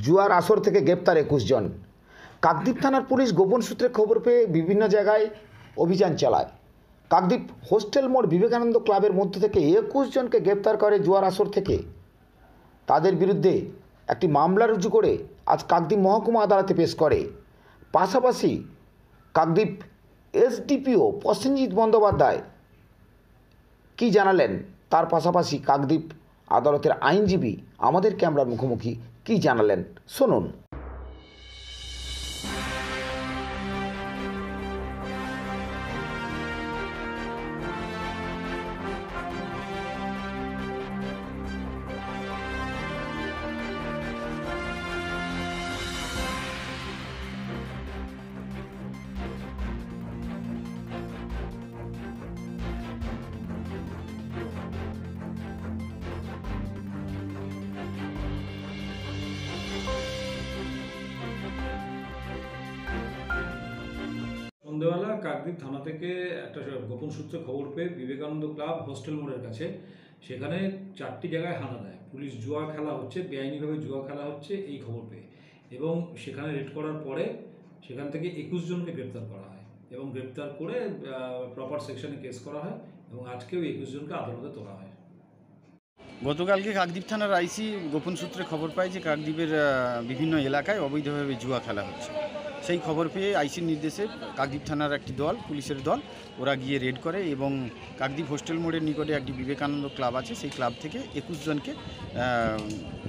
জুয়ার আসর থেকে গ্রেপ্তার 21 জন। কাকদ্বীপ থানার পুলিশ গোপন সূত্রে খবর পেয়ে বিভিন্ন জায়গায় অভিযান চালায়। কাকদ্বীপ হোস্টেল মোড় বিবেকানন্দ ক্লাবের মধ্য থেকে 21 জনকে গ্রেপ্তার করে জুয়ার আসর থেকে। তাদের বিরুদ্ধে একটি মামলা রুজু করে আজ কাকদ্বীপ মহকুমা আদালতে পেশ করে। পাশাপাশি কাকদ্বীপ এসডিপিও প্রসেনজিৎ বন্দ্যোপাধ্যায় কি জানালেন, তার পাশাপাশি কাকদ্বীপ আদালতের আইনজীবী আমাদের ক্যামেরার মুখোমুখি কি জানালেন শুনুন। সন্ধ্যাবেলা কাকদ্বীপ থানা থেকে একটা গোপন সূত্রে খবর পেয়ে বিবেকানন্দ ক্লাব হোস্টেল মোড়ের কাছে সেখানে 4টি জায়গায় হানা দেয়। পুলিশ জুয়া খেলা হচ্ছে, বেআইনিভাবে জুয়া খেলা হচ্ছে এই খবর পেয়ে, এবং সেখানে রেড করার পরে সেখান থেকে 21 জনকে গ্রেপ্তার করা হয় এবং গ্রেপ্তার করে প্রপার সেকশনে কেস করা হয় এবং আজকেও 21 জনকে আদালতে তোলা হয়। গতকালকে কাকদ্বীপ থানার আইসি গোপন সূত্রে খবর পায় যে কাকদ্বীপের বিভিন্ন এলাকায় অবৈধভাবে জুয়া খেলা হচ্ছে। সেই খবর পেয়ে আইসির নির্দেশে কাকদ্বীপ থানার একটি দল, পুলিশের দল, ওরা গিয়ে রেড করে এবং কাকদ্বীপ হোস্টেল মোড়ের নিকটে একটি বিবেকানন্দ ক্লাব আছে, সেই ক্লাব থেকে 21 জনকে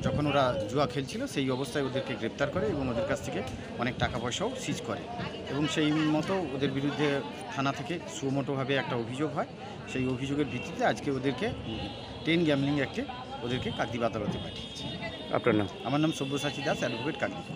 যখন ওরা জুয়া খেলছিল সেই অবস্থায় ওদেরকে গ্রেপ্তার করে এবং ওদের কাছ থেকে অনেক টাকা পয়সাও সিজ করে এবং সেই মতো ওদের বিরুদ্ধে থানা থেকে সুমোটোভাবে একটা অভিযোগ হয়। সেই অভিযোগের ভিত্তিতে আজকে ওদেরকে 10 গ্যামলিং অ্যাক্টে ওদেরকে কাকদ্বীপ আদালতে পাঠিয়েছে। আপনার নাম? আমার নাম সব্যসাচী দাস, অ্যাডভোকেট, কাকদ্বীপ।